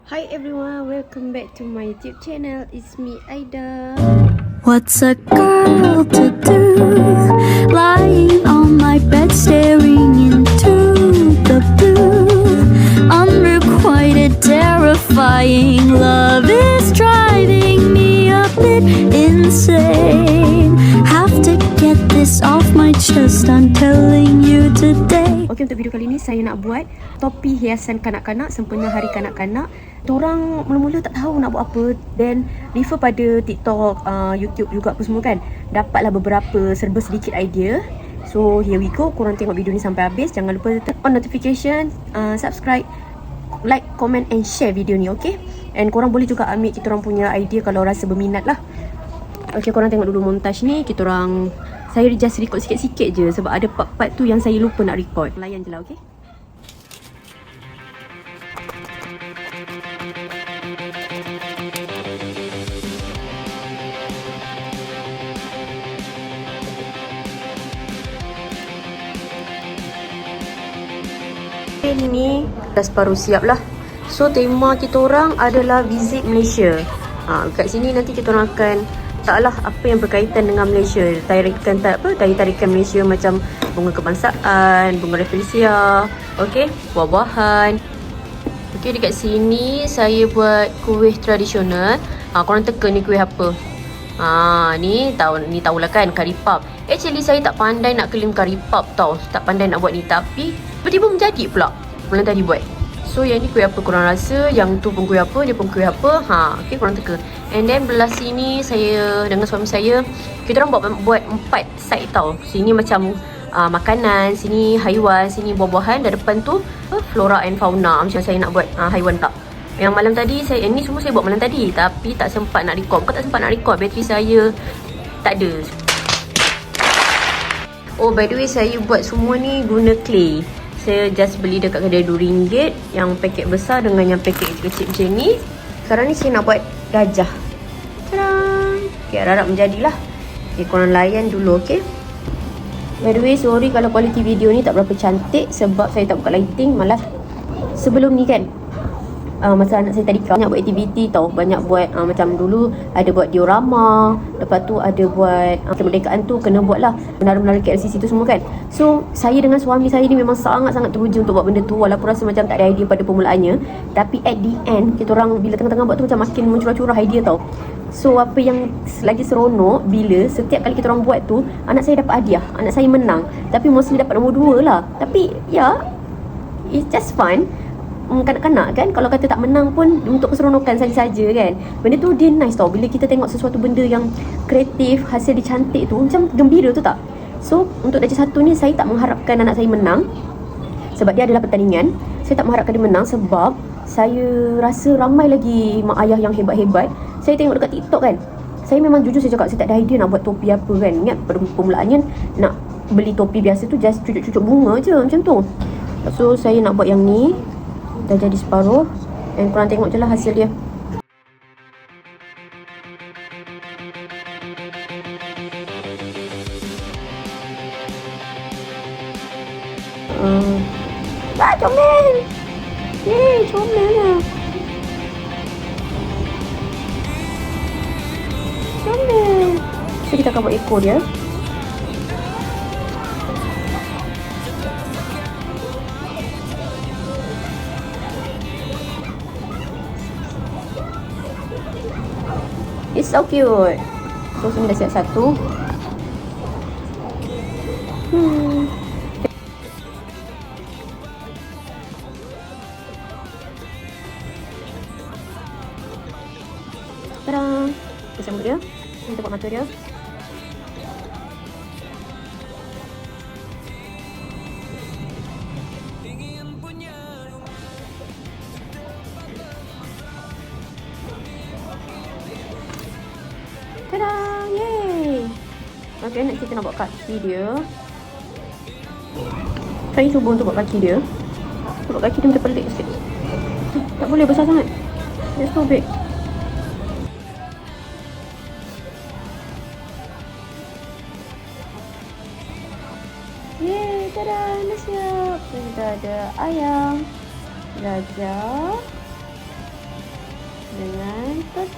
Hi everyone, welcome back to my YouTube channel. It's me, Aida. What's a girl to do? Lying on my bed, staring into the blue. Unrequited, terrifying love is driving me a bit insane. Have to get this off my chest, I'm telling you today. Okay, untuk video kali ni saya nak buat topi hiasan kanak-kanak sempena hari kanak-kanak. Diorang mula-mula tak tahu nak buat apa, then refer pada TikTok, YouTube juga apa semua kan. Dapatlah beberapa serba sedikit idea. So here we go, korang tengok video ni sampai habis. Jangan lupa turn on notification, subscribe, like, comment and share video ni, okay? And korang boleh juga ambil kita orang punya idea kalau rasa berminat lah. Okay, korang tengok dulu montage ni. Saya just record sikit-sikit je sebab ada part-part tu yang saya lupa nak record. Layan je lah, okay? Ni dah separuh siap lah. So tema kita orang adalah visit Malaysia. Kat sini nanti kita orang akan taklah apa yang berkaitan dengan Malaysia. Tarikan Malaysia macam bunga kebangsaan, bunga rafflesia, okey, buah-buahan. Okey, dekat sini saya buat kuih tradisional. Korang teka ni kuih apa? Ni tahulah kan, curry puff. Actually saya tak pandai nak claim curry puff tau. Tak pandai nak buat ni, tapi tiba-tiba menjadi pula bulan tadi buat. So yang ni kuih apa korang rasa, yang tu pun kuih apa, dia pun kuih apa. Okay, korang teka. And then belah sini saya dengan suami saya, kita orang buat 4 side tau. Sini macam makanan, sini haiwan, sini buah-buahan, dan depan tu flora and fauna. Macam saya nak buat haiwan tak. Yang malam tadi ni semua saya buat malam tadi, tapi tak sempat nak record. Bukan tak sempat nak record, bateri saya tak ada. Oh, by the way, saya buat semua ni guna clay. Saya just beli dekat kedai RM2, yang paket besar dengan yang paket kecil-kecil macam ni. Sekarang ni saya nak buat gajah. Tadang! Okay, harap menjadilah. Okay, korang layan dulu, okay? By the way, sorry kalau kualiti video ni tak berapa cantik sebab saya tak buka lighting, malas. Sebelum ni kan, masa anak saya tadi banyak buat aktiviti tau. Banyak buat macam dulu ada buat diorama, lepas tu ada buat kemerdekaan tu kena buat lah menara-menara KLCC tu semua kan. So saya dengan suami saya ni memang sangat-sangat teruja untuk buat benda tu, walaupun rasa macam tak ada idea pada permulaannya. Tapi at the end, kita orang bila tengah-tengah buat tu macam makin mencurah-curah idea tau. So apa yang lagi seronok bila setiap kali kita orang buat tu, anak saya dapat hadiah, anak saya menang. Tapi mostly dapat nombor 2 lah. Tapi ya, it's just fun. Kanak-kanak kan, kalau kata tak menang pun untuk keseronokan saja-saja kan. Benda tu dia nice tau. Bila kita tengok sesuatu benda yang kreatif, hasil dia cantik tu, macam gembira tu tak. So untuk darjah 1 ni saya tak mengharapkan anak saya menang sebab dia adalah pertandingan. Saya tak mengharapkan dia menang sebab saya rasa ramai lagi mak ayah yang hebat-hebat. Saya tengok dekat TikTok kan, saya memang jujur saya cakap, saya tak ada idea nak buat topi apa kan. Ingat pada permulaannya nak beli topi biasa tu just cucuk-cucuk bunga je macam tu. So saya nak buat yang ni. Dah jadi separuh. Dan korang tengok je lah hasil dia. Comel! Yeay, comel lah. Comel. So kita akan buat ekor dia. It's so cute. So sini dah siap satu. Tadang. Kita sambut dia. Kita buat mata dia. Tada! Yeay! Okay, next kita nak buat kaki dia. Saya cuba untuk buat kaki dia. Buat kaki dia macam pelik sikit. Tak boleh besar sangat. It's so big. Yeay! Tada! Dah siap. Kita ada ayam, gajah,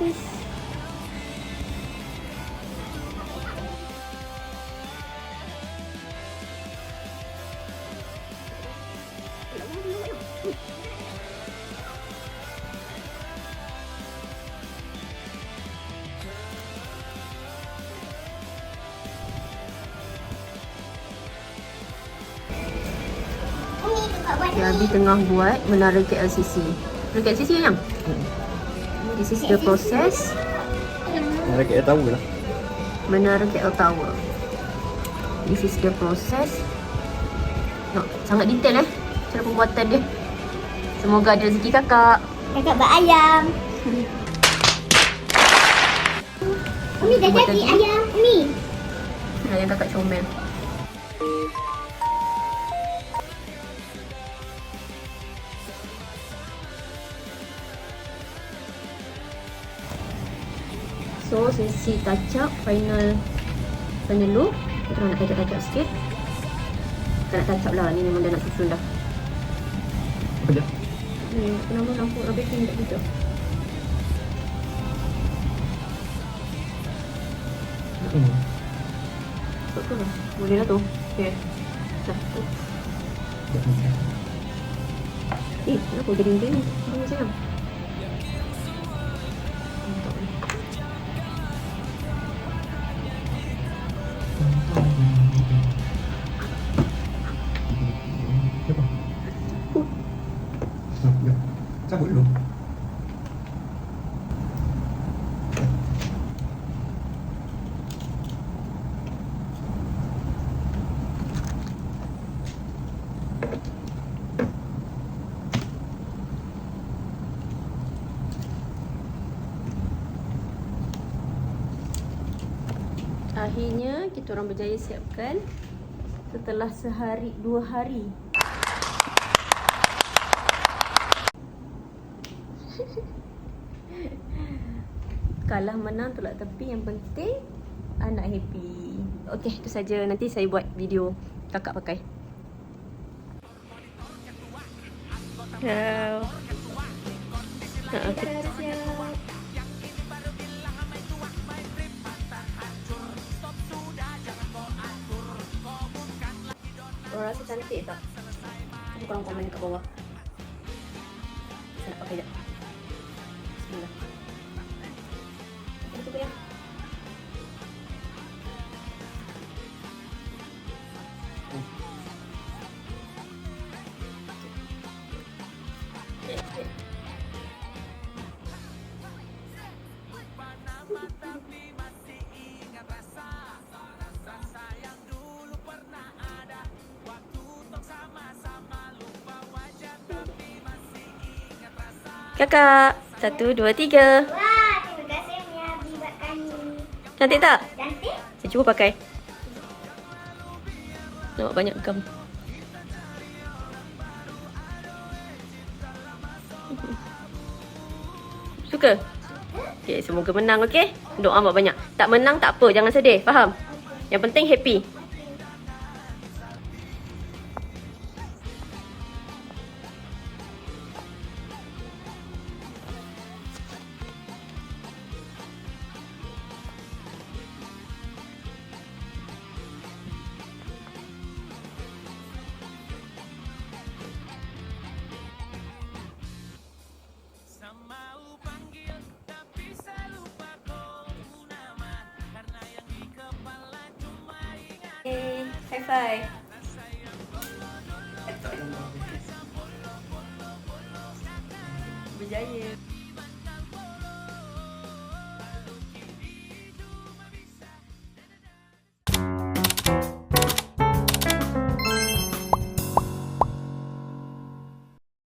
sis. Abi tengah buat menara KLCC. Menara KLCC yang? This is the process. Menara KL tahu lah. Menara KL Tower. This is the process. No, sangat detail cara pembuatan dia. Semoga ada rezeki kakak. Kakak buat ayam. Umi dah Buat jadi tadi. ayam. Umi. Yang kakak comel. So, sesi touch up final look. Kita nak touch up sikit. Tak nak touch up lah. Ni memang dah nak susun dah. Apa dia? Ni kenapa lampu baking tak gitu. Betul lah. Boleh lah tu. Okay. Dah tu. Kenapa jadi macam ni? Dia sayang. Cabut dulu. Akhirnya kita orang berjaya siapkan setelah sehari 2 hari. Kalah menang tolak tepi, yang penting anak happy. Okey, itu saja. Nanti saya buat video kakak pakai. Wow. Orang rasa cantik tak? Cuba korang komen dekat bawah. Saya nak pakai sekejap. Bismillah. Cuba ya. Kakak, 1, 2, 3. Wah, terima kasih Umi Abi buatkan ni. Cantik tak? Cantik. Saya cuba pakai. Nampak banyak gam. Suka? Okay, semoga menang, okay? Doa buat banyak. Tak menang tak apa, jangan sedih, faham? Yang penting happy. High five. Berjaya.